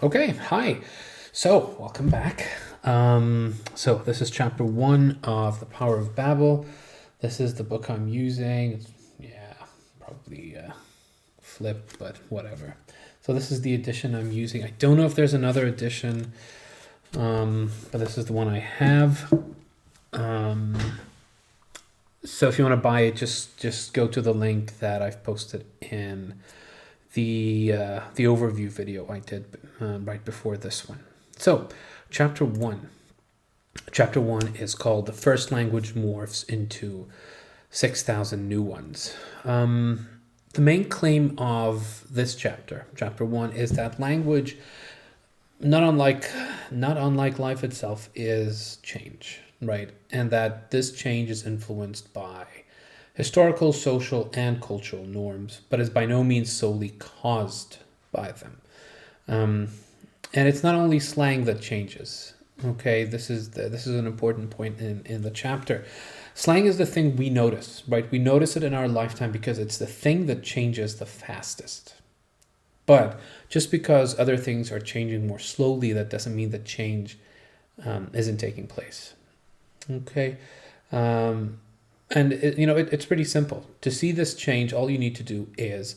Okay, hi. So, welcome back. So this is chapter one of The Power of Babel. This is the book I'm using. Yeah, probably flipped, but whatever. So this is the edition I'm using. I don't know if there's another edition, but this is the one I have. Um, so if you want to buy it, just go to the link that I've posted in the overview video I did right before this one. So, chapter one. Chapter one is called "The First Language Morphs into 6,000 New Ones." The main claim of this chapter, chapter one, is that language, not unlike not unlike life itself, is change, right? And that this change is influenced by historical, social, and cultural norms, but is by no means solely caused by them. Um, and it's not only slang that changes. Okay, this is an important point in the chapter. Slang is the thing we notice, right? We notice it in our lifetime because it's the thing that changes the fastest. But just because other things are changing more slowly, that doesn't mean that change isn't taking place. Okay. Um, and it's pretty simple. To see this change, all you need to do is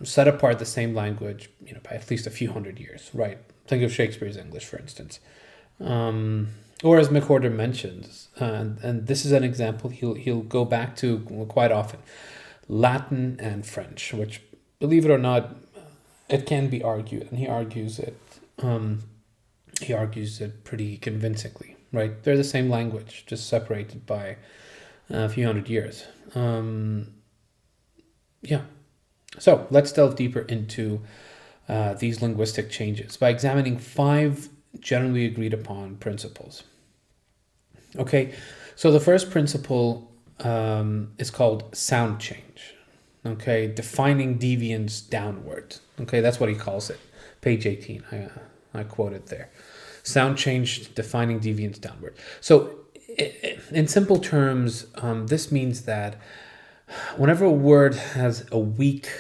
set apart the same language, by at least a few hundred years, right? Think of Shakespeare's English, for instance. Or as McWhorter mentions, and this is an example he'll go back to quite often, Latin and French, which, believe it or not, it can be argued, and he argues it. He argues it pretty convincingly, right? They're the same language, just separated by a few hundred years. Yeah. So let's delve deeper into these linguistic changes by examining five generally agreed upon principles. Okay, so the first principle is called sound change. Okay, defining deviance downward. Okay, that's what he calls it. Page 18, I quoted there. Sound change, defining deviance downward. So, in simple terms, this means that whenever a word has a weak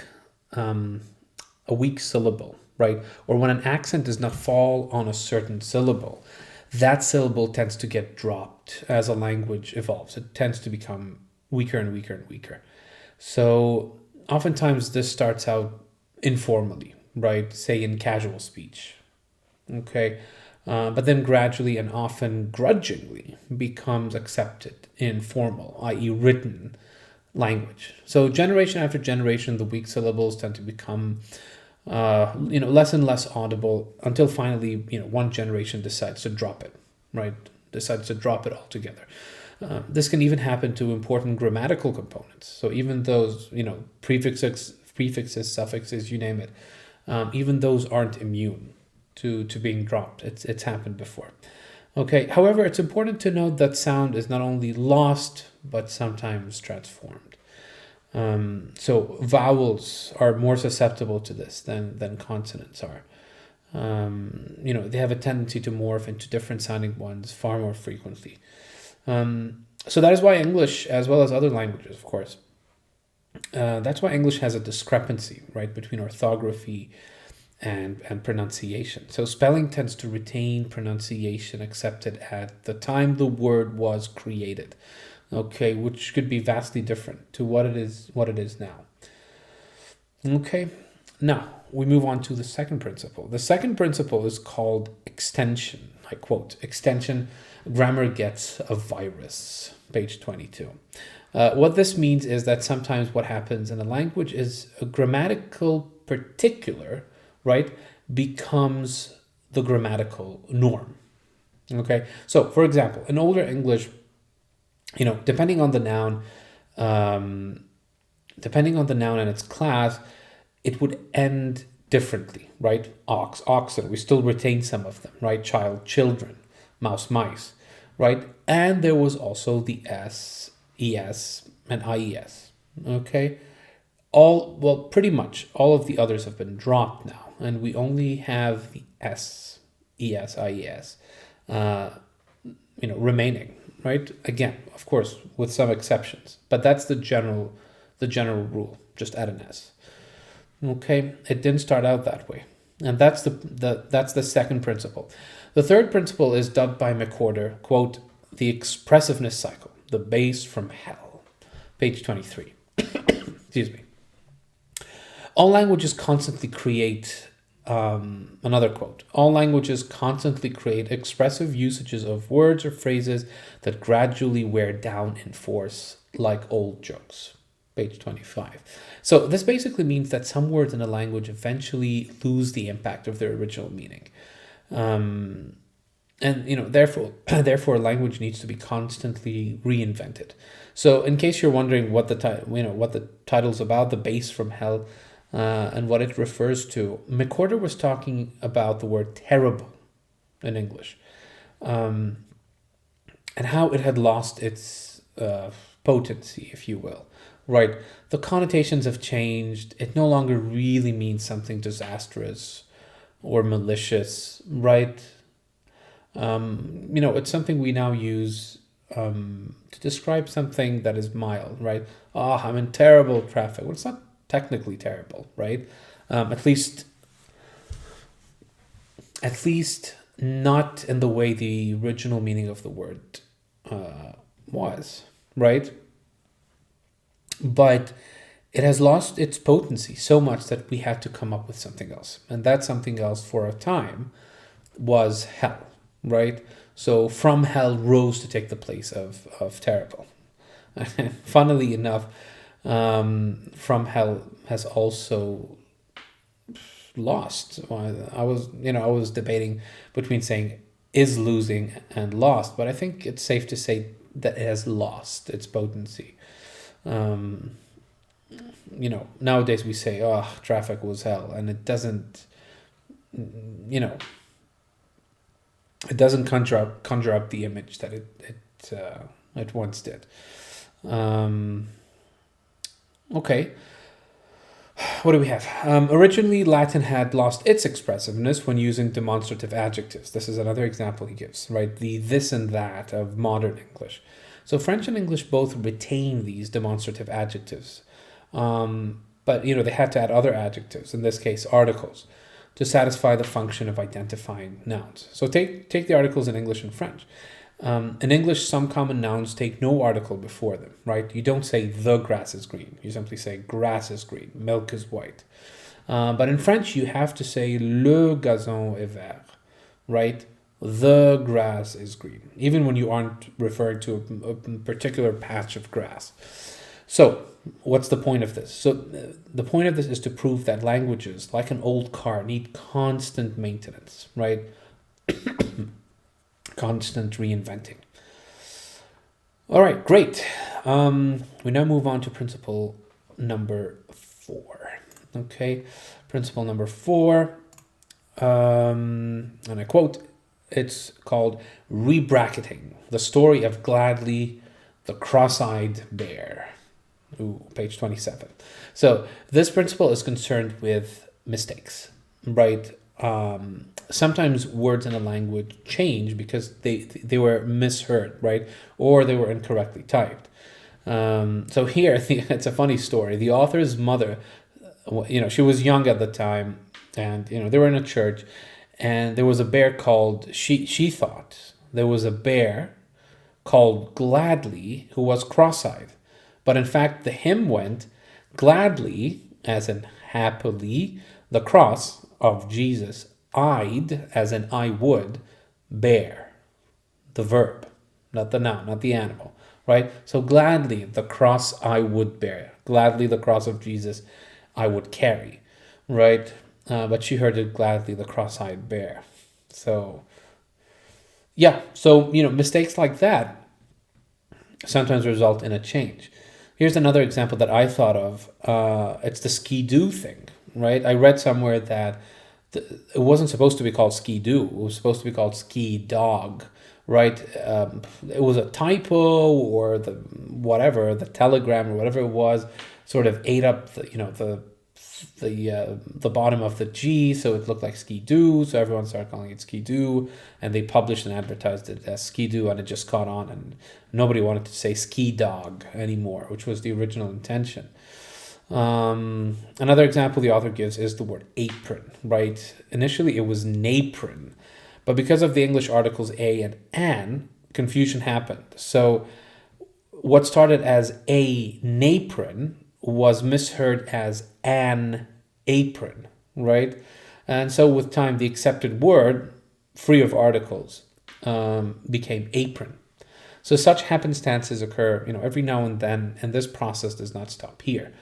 syllable, right, or when an accent does not fall on a certain syllable, that syllable tends to get dropped as a language evolves. It tends to become weaker and weaker and weaker. So oftentimes this starts out informally, right? Say in casual speech. Okay. But then gradually and often grudgingly becomes accepted in formal, i.e., written language. So generation after generation, the weak syllables tend to become, less and less audible until finally, one generation decides to drop it, right? Decides to drop it altogether. This can even happen to important grammatical components. So even those, prefixes, suffixes, you name it, even those aren't immune to being dropped. It's happened before. Okay. However, it's important to note that sound is not only lost but sometimes transformed. So vowels are more susceptible to this than consonants are. They have a tendency to morph into different sounding ones far more frequently. So that is why English, as well as other languages, of course, that's why English has a discrepancy, right, between orthography and pronunciation. So spelling tends to retain pronunciation accepted at the time the word was created. Okay, which could be vastly different to what it is now. Okay, now we move on to the second principle. The second principle is called extension. I quote, extension, grammar gets a virus, page 22. What this means is that sometimes what happens in a language is a grammatical particular, right, becomes the grammatical norm. Okay, so for example, in older English, depending on the noun, um, depending on the noun and its class, it would end differently, right? Ox, oxen, we still retain some of them, right? Child, children, mouse, mice, right? And there was also the S, ES, and IES, okay? Pretty much all of the others have been dropped now, and we only have the S, ES, IES, remaining, right? Again, of course, with some exceptions, but that's the general rule. Just add an S. Okay, it didn't start out that way. And that's the second principle. The third principle is dubbed by McWhorter, quote, the expressiveness cycle, the base from hell. Page 23. Excuse me. All languages constantly create, another quote, all languages constantly create expressive usages of words or phrases that gradually wear down in force, like old jokes. Page 25. So this basically means that some words in a language eventually lose the impact of their original meaning. And therefore language needs to be constantly reinvented. So in case you're wondering what the title's about, the base from hell, and what it refers to, McWhorter was talking about the word terrible in English, and how it had lost its potency, if you will. Right, the connotations have changed. It no longer really means something disastrous or malicious, right? It's something we now use to describe something that is mild, right? Oh, I'm in terrible traffic. Well, it's not technically terrible, right? At least not in the way the original meaning of the word was, right? But it has lost its potency so much that we had to come up with something else. And that something else for a time was hell, right? So from hell rose to take the place of terrible. Funnily enough, from hell has also lost. I was debating between saying is losing and lost, but I think it's safe to say that it has lost its potency. Nowadays we say, oh, traffic was hell, and it doesn't conjure up the image that it once did. Okay, what do we have? Originally, Latin had lost its expressiveness when using demonstrative adjectives. This is another example he gives, right? The this and that of modern English. So French and English both retain these demonstrative adjectives, but they had to add other adjectives, in this case articles, to satisfy the function of identifying nouns. So take the articles in English and French. In English, some common nouns take no article before them, right? You don't say the grass is green. You simply say grass is green, milk is white. But in French, you have to say le gazon est vert, right? The grass is green, even when you aren't referring to a particular patch of grass. So what's the point of this? So the point of this is to prove that languages, like an old car, need constant maintenance, right? Constant reinventing. All right, great. We now move on to principle number 4. Okay, principle number 4, and I quote, it's called rebracketing, the story of Gladly, the cross-eyed bear. Ooh, page 27. So this principle is concerned with mistakes, right? Sometimes words in a language change because they were misheard, right? Or they were incorrectly typed. So here, it's a funny story. The author's mother, she was young at the time, and, they were in a church, and there was a bear called, she thought there was a bear called Gladly who was cross-eyed. But in fact, the hymn went, gladly, as in happily, the cross of Jesus, I'd, as in I would, bear, the verb, not the noun, not the animal, right? So gladly, the cross I would bear, gladly the cross of Jesus I would carry, right? But she heard it, gladly the cross I'd bear. So, yeah, so, mistakes like that sometimes result in a change. Here's another example that I thought of. It's the ski-doo thing, right? I read somewhere that it wasn't supposed to be called ski-doo. It was supposed to be called ski-dog, right? It was a typo, or the telegram or whatever it was sort of ate up the bottom of the G, so it looked like ski-doo. So everyone started calling it ski-doo, and they published and advertised it as ski-doo, and it just caught on, and nobody wanted to say ski-dog anymore, which was the original intention. Another example the author gives is the word apron, right? Initially, it was napron, but because of the English articles a and an, confusion happened. So what started as a napron was misheard as an apron, right? And so with time, the accepted word, free of articles, became apron. So such happenstances occur, every now and then, and this process does not stop here.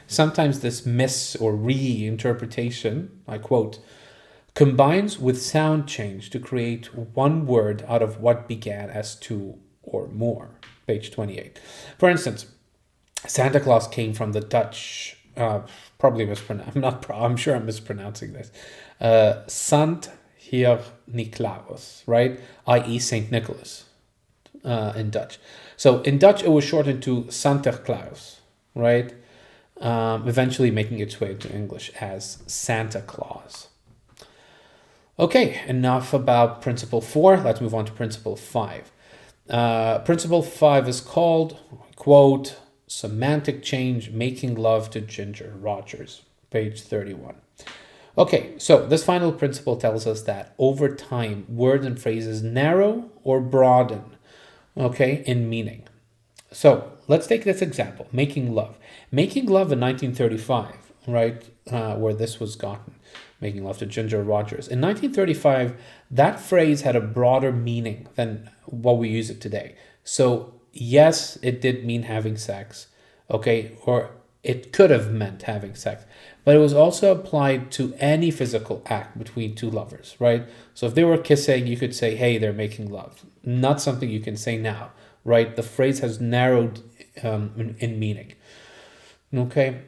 Sometimes this mis or reinterpretation, I quote, combines with sound change to create one word out of what began as two or more. Page 28. For instance, Santa Claus came from the Dutch, probably mispronounced. I'm sure I'm mispronouncing this. Sant Heer Nicolaas, right? I.e. Saint Nicholas in Dutch. So in Dutch, it was shortened to Santa Claus, right? Eventually making its way to English as Santa Claus. Okay, enough about principle 4. Let's move on to principle 5. Principle 5 is called, quote, semantic change, making love to Ginger Rogers, page 31. Okay, so this final principle tells us that over time, words and phrases narrow or broaden, okay, in meaning. So let's take this example, making love. Making love in 1935, right, where this was gotten, making love to Ginger Rogers. In 1935, that phrase had a broader meaning than what we use it today. So yes, it did mean having sex, okay, or it could have meant having sex, but it was also applied to any physical act between two lovers, right? So if they were kissing, you could say, hey, they're making love. Not something you can say now, right? The phrase has narrowed in meaning, okay?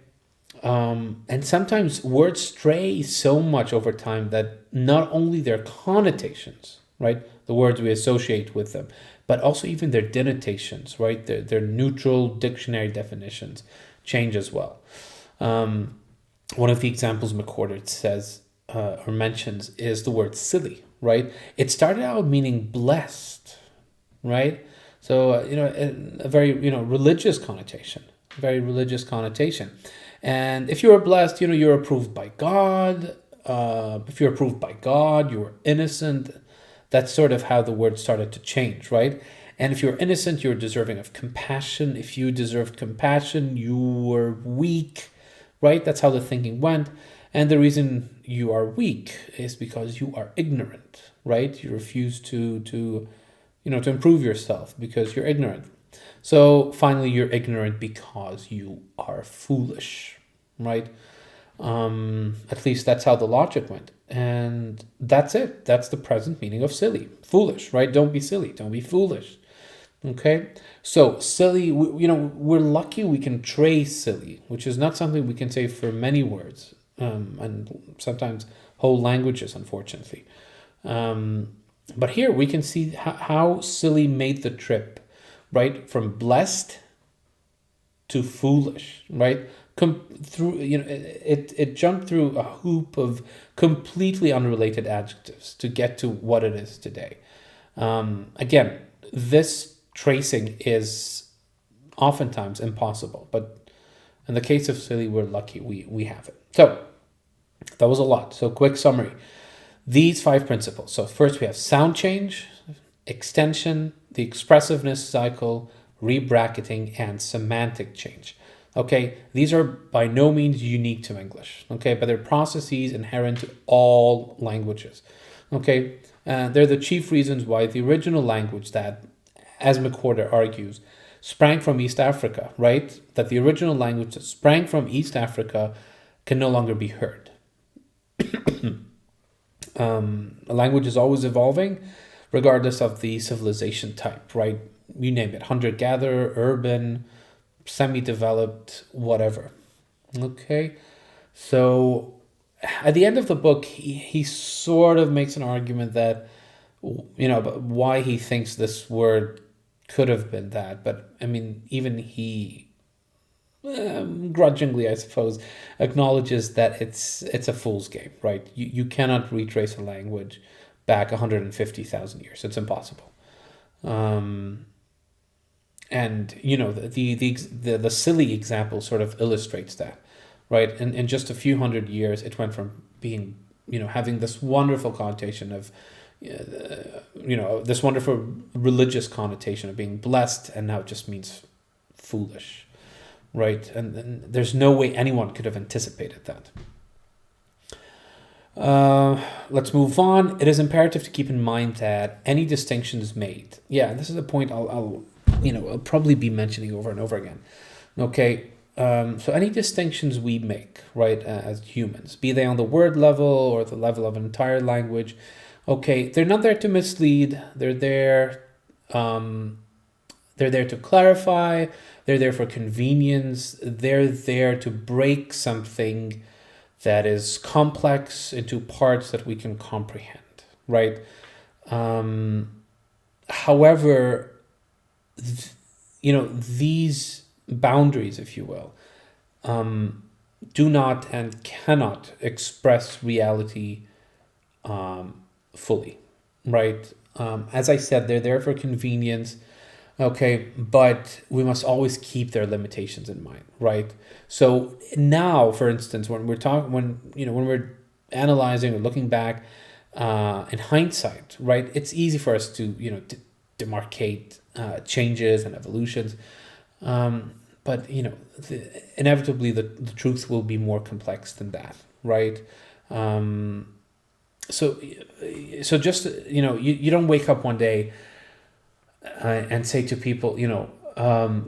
And sometimes words stray so much over time that not only their connotations, right, the words we associate with them, but also even their denotations, right, their neutral dictionary definitions change as well. One of the examples McCordert says or mentions is the word silly, right? It started out meaning blessed, right? So, a very, religious connotation, very religious connotation. And if you are blessed, you're approved by God. If you're approved by God, you're innocent. That's sort of how the word started to change, right? And if you're innocent, you're deserving of compassion. If you deserved compassion, you were weak, right? That's how the thinking went. And the reason you are weak is because you are ignorant, right? You refuse to improve yourself because you're ignorant. So finally, you're ignorant because you are foolish, right? At least that's how the logic went. And that's it. That's the present meaning of silly. Foolish, right? Don't be silly. Don't be foolish. Okay? So silly, we're lucky we can trace silly, which is not something we can say for many words, and sometimes whole languages, unfortunately. But here we can see how silly made the trip, right? From blessed to foolish, right? It jumped through a hoop of completely unrelated adjectives to get to what it is today. Again, this tracing is oftentimes impossible, but in the case of silly, we're lucky we have it. So that was a lot. So quick summary. These 5 principles. So first we have sound change, extension, the expressiveness cycle, rebracketing, and semantic change. Okay, these are by no means unique to English, okay, but they're processes inherent to all languages. Okay, they're the chief reasons why the original language that, as McWhorter argues, sprang from East Africa, right? That the original language that sprang from East Africa can no longer be heard. A language is always evolving, regardless of the civilization type, right? You name it, hunter-gatherer, urban, semi-developed, whatever. Okay, so at the end of the book, he sort of makes an argument that, why he thinks this word could have been that. But I mean, even he, grudgingly, I suppose, acknowledges that it's a fool's game, right? You cannot retrace a language back 150,000 years. It's impossible. And the silly example sort of illustrates that, right? In just a few hundred years, it went from being, having this wonderful connotation of, this wonderful religious connotation of being blessed, and now it just means foolish, right? And there's no way anyone could have anticipated that. Let's move on. It is imperative to keep in mind that any distinctions made. Yeah, this is a point I'll probably be mentioning over and over again. Okay, so any distinctions we make, right, as humans, be they on the word level or the level of an entire language, okay, they're not there to mislead. They're there. They're there to clarify. They're there for convenience. They're there to break something that is complex into parts that we can comprehend, right? However, these boundaries, if you will, do not and cannot express reality fully, right? As I said, they're there for convenience. Okay, but we must always keep their limitations in mind, right? So now, for instance, when we're analyzing or looking back in hindsight, right, it's easy for us to demarcate changes and evolutions, but inevitably the truth will be more complex than that, right? So just you don't wake up one day and say to people,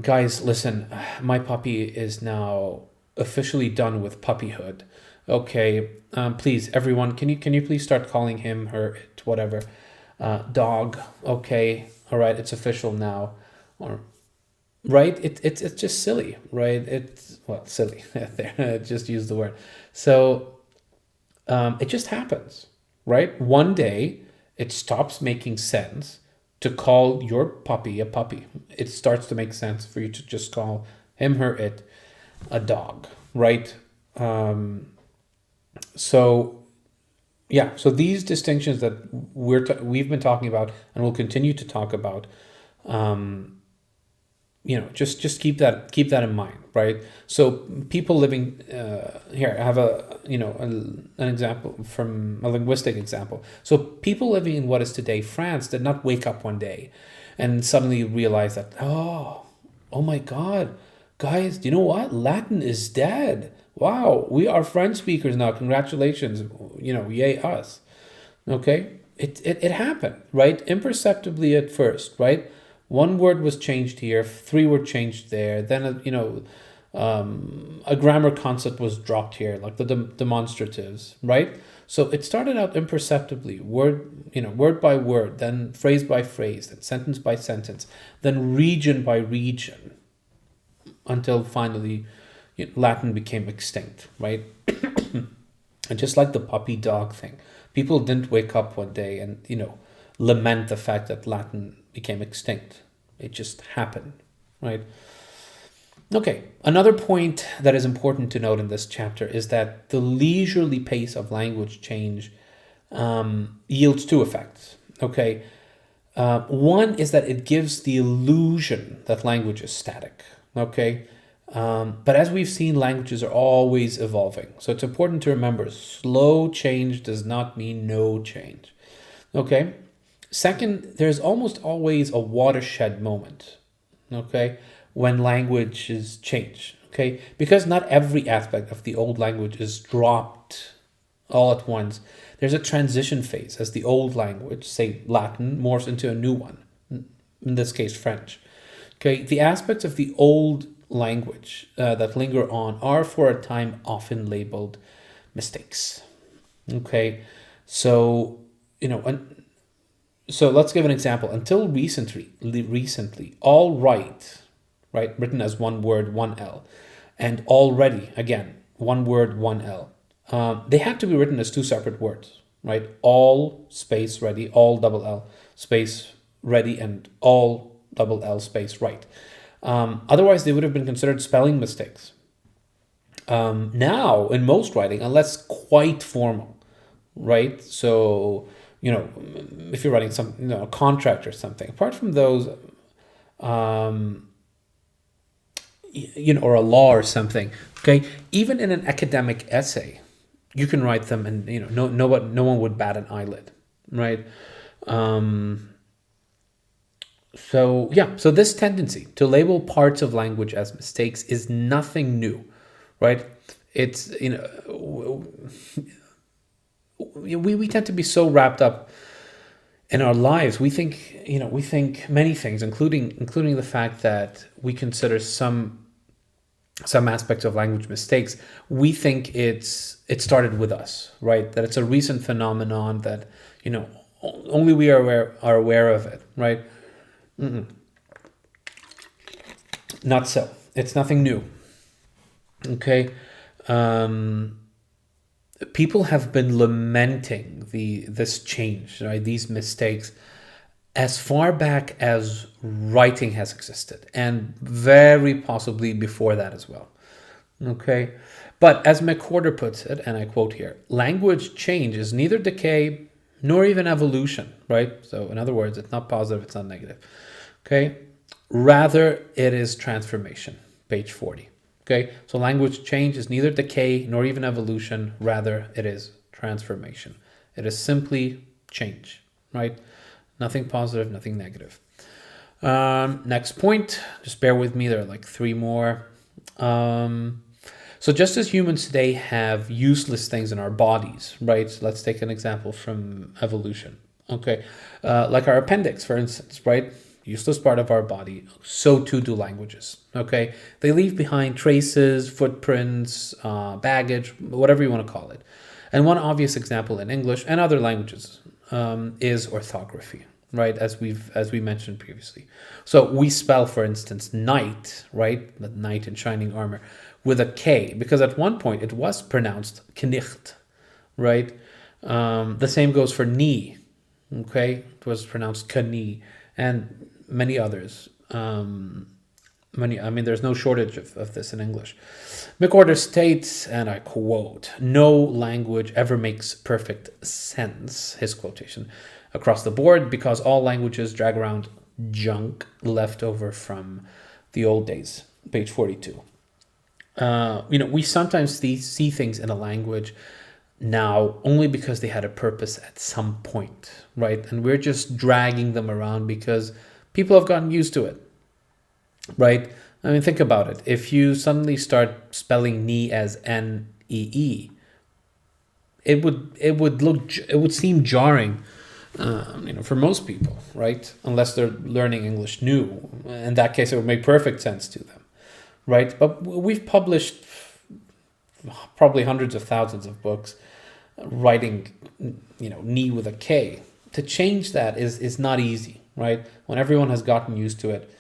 guys, listen, my puppy is now officially done with puppyhood. Okay, please, everyone, can you please start calling him, her, it, whatever, dog? Okay, all right, it's official now, or right? It's just silly, right? Silly. There, just use the word. So it just happens, right? One day it stops making sense to call your puppy a puppy. It starts to make sense for you to just call him, her, it a dog, right? So these distinctions that we've been talking about and will continue to talk about, just keep that in mind, right? So people living here, I have an example from a linguistic example. So people living in what is today France did not wake up one day and suddenly realize that, oh my God, guys, do you know what? Latin is dead. Wow, we are French speakers now. Congratulations, yay us. Okay, it happened, right? Imperceptibly at first, right? One word was changed here, three were changed there. Then, a grammar concept was dropped here, like the demonstratives, right? So it started out imperceptibly, word by word, then phrase by phrase, then sentence by sentence, then region by region, until finally Latin became extinct, right? And just like the puppy dog thing, people didn't wake up one day and, lament the fact that Latin became extinct. It just happened, right? Okay, another point that is important to note in this chapter is that the leisurely pace of language change yields two effects. Okay, one is that it gives the illusion that language is static. Okay, but as we've seen, languages are always evolving. So it's important to remember, slow change does not mean no change. Okay. Second, there's almost always a watershed moment, okay, when languages change, okay? Because not every aspect of the old language is dropped all at once. There's a transition phase as the old language, say Latin, morphs into a new one, in this case, French. Okay, the aspects of the old language that linger on are for a time often labeled mistakes, okay? So, so let's give an example. Until recently, all right, written as one word, one L, and already, again, one word, one L. They had to be written as two separate words, right? All space ready, all double L space ready, and all double L space right. Otherwise, they would have been considered spelling mistakes. Now, in most writing, unless quite formal, right? So, if you're writing some, a contract or something, apart from those, or a law or something. Okay, even in an academic essay, you can write them, and no one would bat an eyelid, right? So this tendency to label parts of language as mistakes is nothing new, right? It's we tend to be so wrapped up in our lives. We think many things, including the fact that we consider some aspects of language mistakes. We think it started with us, right? That it's a recent phenomenon that only we are aware of it, right? Not so. It's nothing new. Okay. People have been lamenting this change, right? These mistakes as far back as writing has existed, and very possibly before that as well. Okay. But as McWhorter puts it, and I quote here, language change is neither decay nor even evolution, right? So in other words, it's not positive, it's not negative. Okay. Rather, it is transformation. Page 40. Okay. So language change is neither decay nor even evolution. Rather, it is transformation. It is simply change, right? Nothing positive, nothing negative. Next point, just bear with me, there are like three more. So just as humans today have useless things in our bodies, right? So let's take an example from evolution. Okay. Like our appendix, for instance, right? Useless part of our body. So too do languages. Okay. They leave behind traces, footprints, baggage, whatever you want to call it. And one obvious example in English and other languages is orthography, right? As we mentioned previously. So we spell, for instance, knight, right? The knight in shining armor, with a K, because at one point it was pronounced Knecht, right? The same goes for knee, okay? It was pronounced Knie, and many others. There's no shortage of this in English. McWhorter states, and I quote, "No language ever makes perfect sense," his quotation, "across the board, because all languages drag around junk left over from the old days." Page 42. We sometimes see things in a language now only because they had a purpose at some point, right? And we're just dragging them around because people have gotten used to it, right? I mean, think about it. If you suddenly start spelling knee as N-E-E, it would seem jarring, for most people, right? Unless they're learning English new. In that case, it would make perfect sense to them, right? But we've published probably hundreds of thousands of books writing, knee with a K. To change that is not easy, right? When everyone has gotten used to it,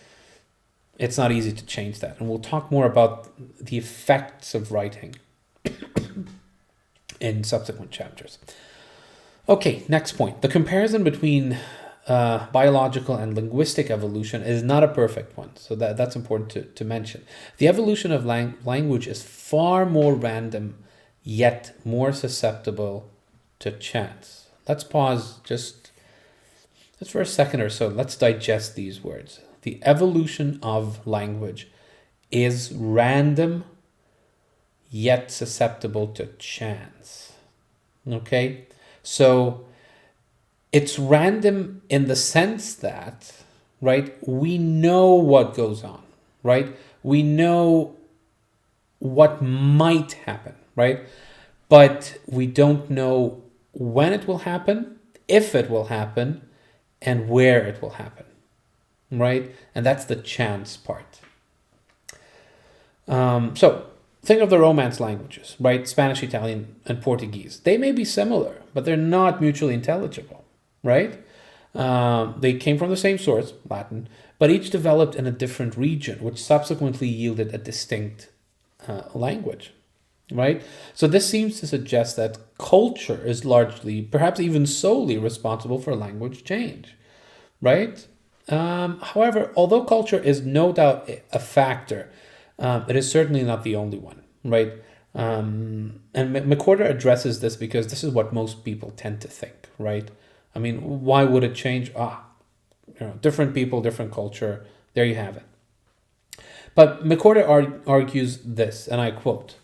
it's not easy to change that. And we'll talk more about the effects of writing in subsequent chapters. Okay, next point. The comparison between biological and linguistic evolution is not a perfect one. So that's important to mention. The evolution of language is far more random, yet more susceptible to chance. Let's pause just for a second or so. Let's digest these words. The evolution of language is random, yet susceptible to chance. Okay? So it's random in the sense that, right, we know what goes on, right? We know what might happen, right? But we don't know when it will happen, if it will happen, and where it will happen, right? And that's the chance part. So think of the Romance languages, right? Spanish, Italian, and Portuguese. They may be similar, but they're not mutually intelligible, right? They came from the same source, Latin, but each developed in a different region, which subsequently yielded a distinct language, right? So this seems to suggest that culture is largely, perhaps even solely, responsible for language change, right? However, although culture is no doubt a factor, it is certainly not the only one, right? And McWhorter addresses this because this is what most people tend to think, right? I mean, why would it change? Different people, different culture. There you have it. But McWhorter argues this, and I quote,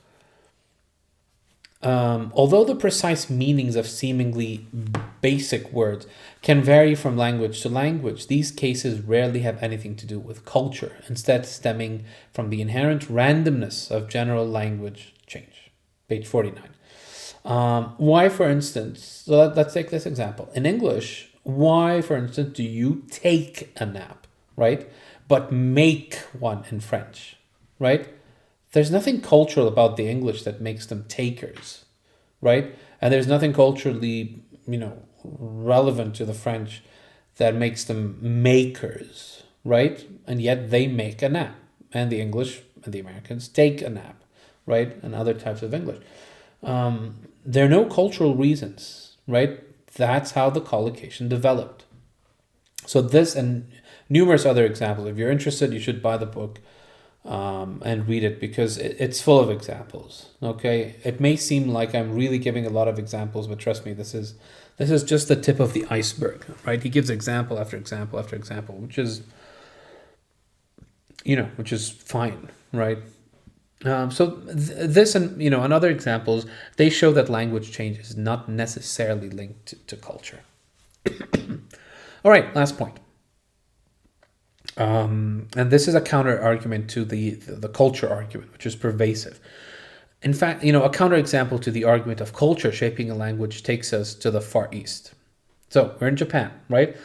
although the precise meanings of seemingly basic words can vary from language to language, these cases rarely have anything to do with culture, instead stemming from the inherent randomness of general language change. Page 49. Why, for instance, so let's take this example. In English, why, for instance, do you take a nap, right? But make one in French, right? There's nothing cultural about the English that makes them takers, right? And there's nothing culturally, relevant to the French that makes them makers, right? And yet they make a nap. And the English and the Americans take a nap, right? And other types of English. There are no cultural reasons, right? That's how the collocation developed. So this and numerous other examples. If you're interested, you should buy the book and read it, because it's full of examples. Okay, it may seem like I'm really giving a lot of examples, but trust me, this is just the tip of the iceberg, right? He gives example after example after example, which is fine, right? This and other examples, they show that language change is not necessarily linked to culture. All right, last point. And this is a counter argument to the culture argument, which is pervasive. In fact, a counter example to the argument of culture shaping a language takes us to the Far East. So we're in Japan, right?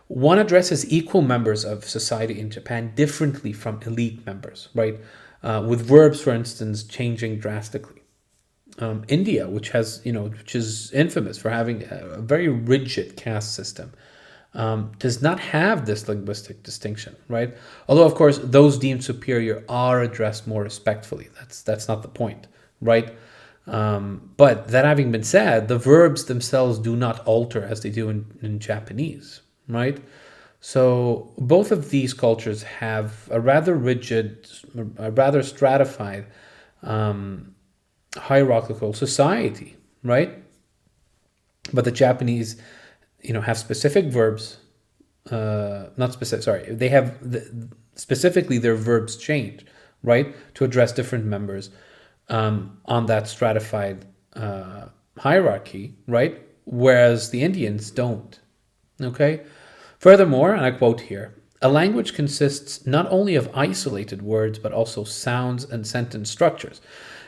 One addresses equal members of society in Japan differently from elite members, right? With verbs, for instance, changing drastically. India, which is infamous for having a very rigid caste system, does not have this linguistic distinction, right? Although, of course, those deemed superior are addressed more respectfully. That's not the point, right? But that having been said, the verbs themselves do not alter as they do in Japanese, right? So both of these cultures have a rather rigid, a rather stratified hierarchical society, right? But the Japanese, have specific verbs, they have specifically their verbs change, right? To address different members on that stratified hierarchy, right? Whereas the Indians don't, okay? Furthermore, and I quote here, a language consists not only of isolated words, but also sounds and sentence structures.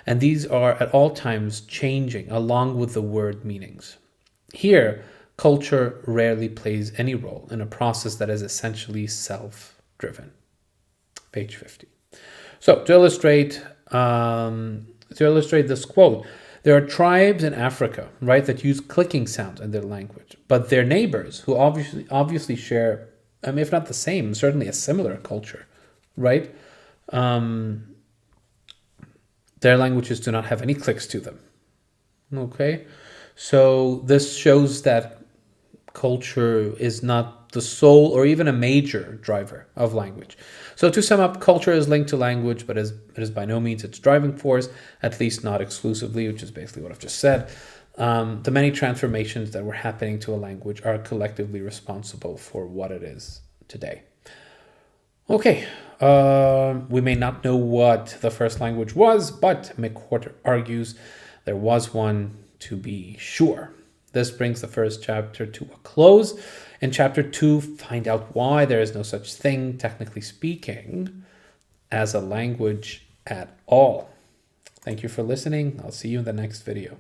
And these are at all times changing along with the word meanings. Here, culture rarely plays any role in a process that is essentially self-driven. Page 50. So to illustrate this quote, there are tribes in Africa, right, that use clicking sounds in their language, but their neighbors, who obviously share, if not the same, certainly a similar culture, right? Their languages do not have any clicks to them. Okay, so this shows that culture is not the sole or even a major driver of language. So to sum up, culture is linked to language, but it is by no means its driving force, at least not exclusively, which is basically what I've just said. The many transformations that were happening to a language are collectively responsible for what it is today. Okay, we may not know what the first language was, but McWhorter argues there was one to be sure. This brings the first chapter to a close. In chapter 2, find out why there is no such thing, technically speaking, as a language at all. Thank you for listening. I'll see you in the next video.